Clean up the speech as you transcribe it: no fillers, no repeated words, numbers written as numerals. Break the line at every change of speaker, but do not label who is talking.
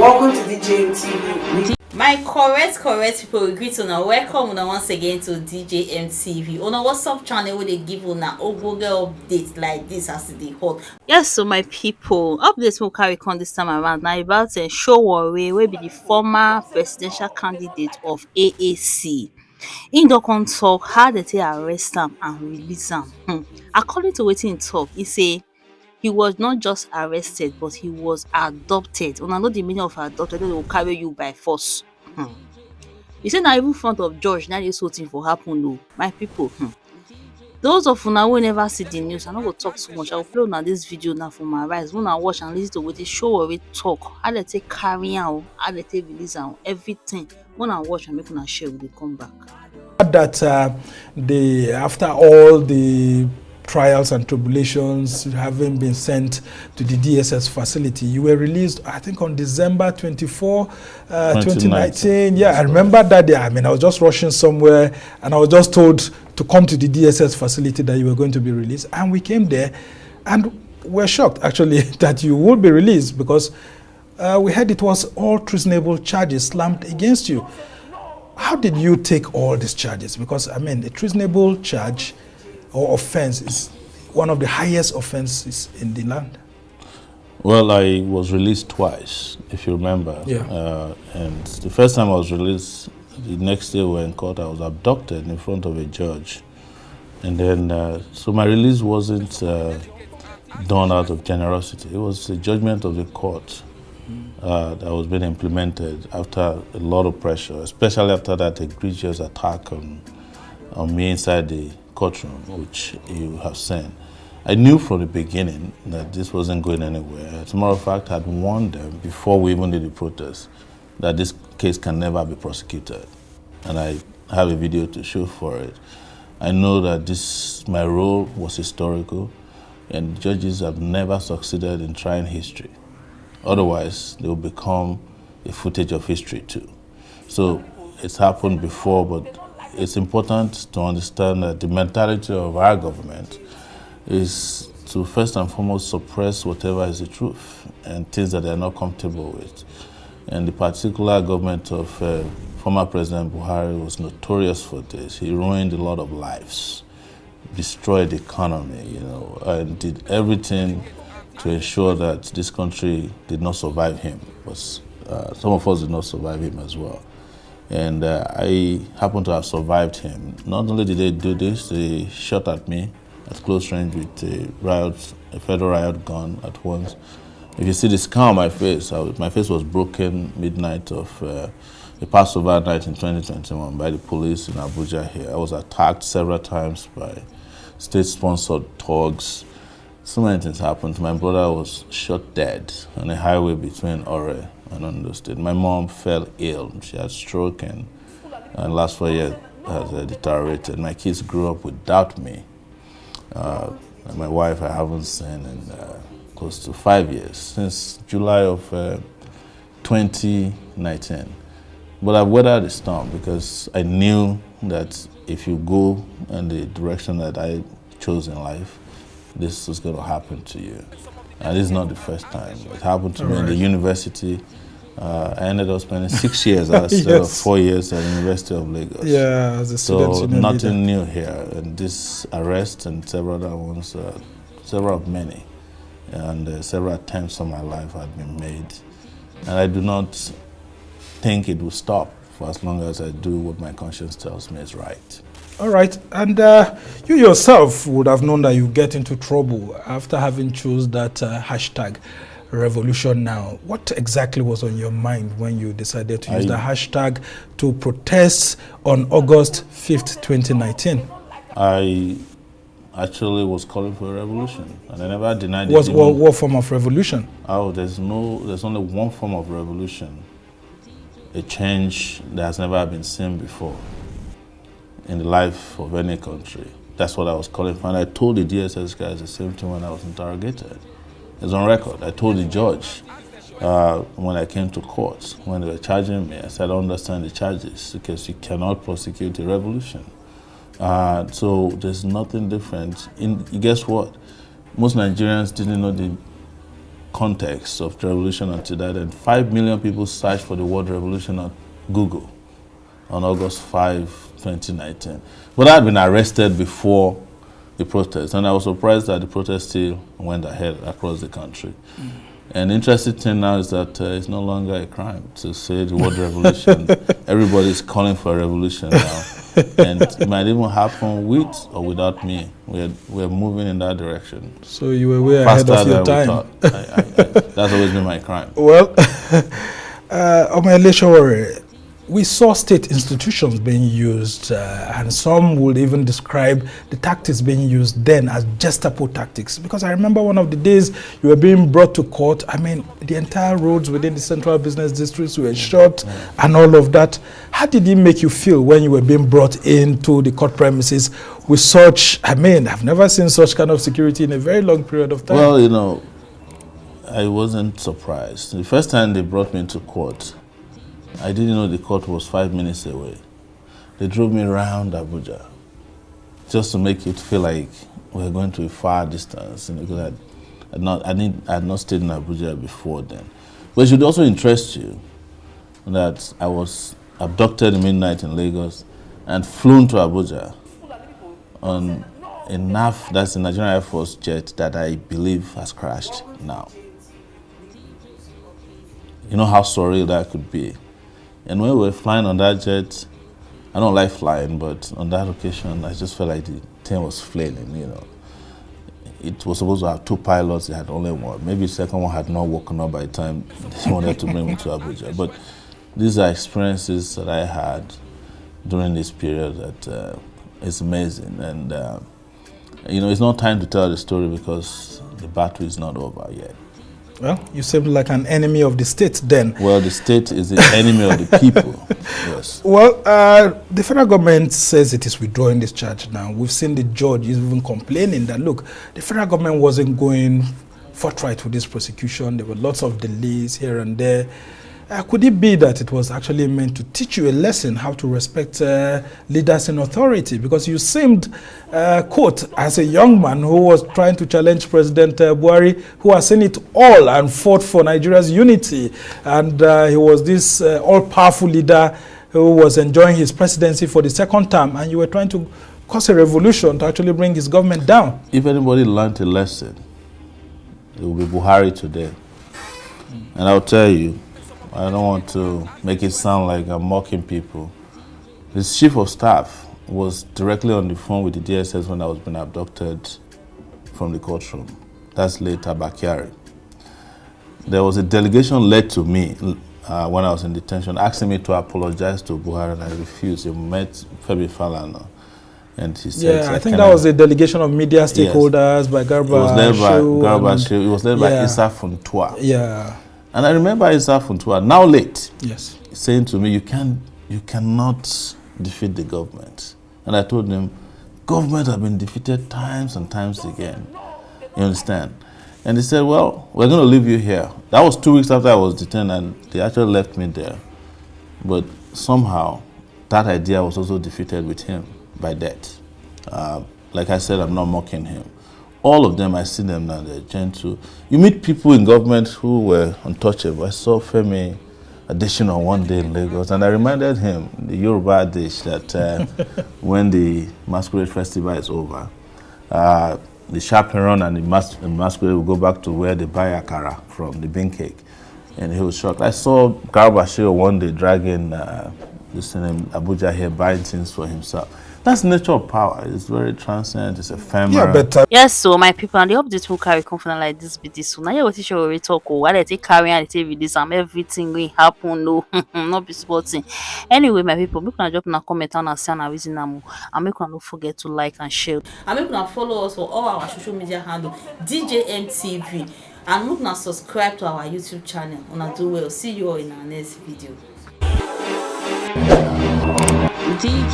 Welcome to DJM TV.
My correct people, we greet una. Welcome una once again to DJM TV. Una what's up channel where they give una ogbonge updates like this as the hot. Yes, so my people, updates will carry on this time around now about Sowore, will be the former presidential candidate of AAC. Im don come tok how dem take arrest am and release am. According to wetin im tok, e say he was not just arrested but he was adopted. Una know the meaning of adopted, they will carry you by force. E say na even front of judge na dis whole thing for happen o. My people, those of una wey never see the news, I no go talk too much. I go play una this video now for my eyes. Una watch and lis ten to wetin Sowore talk, how dem take carry am o, how dem take release am, everything. Una watch and make una share, we dey come back.
That after all the trials and tribulations having been sent to the DSS facility, you were released, I think, on December 24, 2019. Yeah, I remember that day. I mean, I was just rushing somewhere and I was just told to come to the DSS facility that you were going to be released. And we came there and we're shocked, actually, that you would be released because we heard it was all treasonable charges slammed against you. How did you take all these charges? Because, I mean, a treasonable charge or offense is one of the highest offenses in the land.
Well, I was released twice, if you remember.
Yeah.
And the first time I was released, the next day we were in court, I was abducted in front of a judge. And then, so my release wasn't done out of generosity. It was a judgment of the court that was being implemented after a lot of pressure, especially after that egregious attack on me inside the courtroom, which you have seen. I knew from the beginning that this wasn't going anywhere. As a matter of fact, I'd warned them before we even did the protest that this case can never be prosecuted. And I have a video to show for it. I know that my role was historical, and judges have never succeeded in trying history. Otherwise, they will become a footage of history too. So it's happened before, but it's important to understand that the mentality of our government is to first and foremost suppress whatever is the truth and things that they're not comfortable with. And the particular government of former President Buhari was notorious for this. He ruined a lot of lives, destroyed the economy, and did everything to ensure that this country did not survive him. But some of us did not survive him as well. And I happen to have survived him. Not only did they do this, they shot at me at close range with a federal riot gun at once. If you see the scar on my face was broken midnight of a Passover night in 2021 by the police in Abuja here. I was attacked several times by state-sponsored thugs. So many things happened. My brother was shot dead on a highway between Ore and Ondo State. My mom fell ill. She had stroke and last 4 years has deteriorated. My kids grew up without me. My wife I haven't seen in close to 5 years, since July of 2019. But I weathered the storm because I knew that if you go in the direction that I chose in life, this is going to happen to you. And this is not the first time. It happened to me in the university. I ended up spending 6 years instead of 4 years at the University of Lagos.
Yeah, as a student.
So nothing new here. And this arrest and several other ones, several of many, and several attempts on my life had been made. And I do not think it will stop for as long as I do what my conscience tells me is right.
All right, and you yourself would have known that you get into trouble after having chose that hashtag revolution now. What exactly was on your mind when you decided to use the hashtag to protest on August 5th, 2019?
I actually was calling for a revolution, and I never denied it.
What form of revolution?
Oh, there's only one form of revolution, a change that has never been seen before in the life of any country. That's what I was calling for. And I told the DSS guys the same thing when I was interrogated. It's on record. I told the judge when I came to court, when they were charging me, I said, I don't understand the charges because you cannot prosecute a revolution. So there's nothing different. Guess what? Most Nigerians didn't know context of the revolution until that. And 5 million people searched for the word revolution on Google on August 5, 2019. But I had been arrested before the protest, and I was surprised that the protest still went ahead across the country. And the interesting thing now is that it's no longer a crime to say the word revolution. Everybody's calling for a revolution now. And it might even happen with or without me. We're moving in that direction.
So you were way ahead of your time.
That's always been my crime.
Well, Judge Sowore, we saw state institutions being used, and some would even describe the tactics being used then as Gestapo tactics. Because I remember one of the days you were being brought to court. I mean, the entire roads within the central business districts were shut and all of that. How did it make you feel when you were being brought into the court premises with such, I mean, I've never seen such kind of security in a very long period of time.
Well, you know, I wasn't surprised. The first time they brought me into court, I didn't know the court was 5 minutes away. They drove me around Abuja just to make it feel like we were going to a far distance, you know, because I had not stayed in Abuja before then. But it should also interest you that I was abducted in midnight in Lagos and flown to Abuja on a NAF, that's the Nigerian Air Force jet that I believe has crashed now. You know how surreal that could be. And when we were flying on that jet, I don't like flying, but on that occasion, I just felt like the thing was flailing, you know. It was supposed to have 2 pilots, it had only 1. Maybe the second one had not woken up by the time they wanted to bring me to Abuja. But these are experiences that I had during this period that is amazing. And, you know, it's not time to tell the story because the battle is not over yet.
Well, you seem like an enemy of the state then.
Well, the state is the enemy of the people, yes.
Well, the federal government says it is withdrawing this charge now. We've seen the judge even complaining that, look, the federal government wasn't going forthright with this prosecution. There were lots of delays here and there. Could it be that it was actually meant to teach you a lesson how to respect leaders in authority? Because you seemed, quote, as a young man who was trying to challenge President Buhari, who has seen it all and fought for Nigeria's unity. And he was this all-powerful leader who was enjoying his presidency for the second term, and you were trying to cause a revolution to actually bring his government down.
If anybody learned a lesson, it will be Buhari today. And I'll tell you, I don't want to make it sound like I'm mocking people. His chief of staff was directly on the phone with the DSS when I was being abducted from the courtroom. That's late Tabakiari. There was a delegation led to me when I was in detention, asking me to apologize to Buhari, and I refused. He met Femi Falana, and he said,
I think that was a delegation of media stakeholders, yes, by Garba.
It was led by Issa Funtua.
Yeah.
And I remember Issa Funtua, now late,
yes,
saying to me, you cannot defeat the government. And I told him, government have been defeated times and times again. You understand? And he said, well, we're going to leave you here. That was 2 weeks after I was detained, and they actually left me there. But somehow, that idea was also defeated with him by death. Like I said, I'm not mocking him. All of them, I see them now, they're gentle. You meet people in government who were untouchable. I saw Femi Adesina one day in Lagos, and I reminded him, the Yoruba dish, that when the masquerade festival is over, the chaperone and the masquerade will go back to where they buy akara from, the bean cake. And he was shocked. I saw Garba Shehu one day dragging this in Abuja here, buying things for himself. That's the nature of power. It's very transient, it's ephemeral.
Yeah, but
yes, so my people, and they hope this will carry confidence like this be this soon. Now you what you already talk while they take carry and they take this and everything will happen. No, not be sporting. Anyway, my people, make una drop in a comment and say na reason am, and make una don't forget to like and share. And make una follow us for all our social media handle DJMTV, and make una subscribe to our YouTube channel. Una do well. See you all in our next video. DJ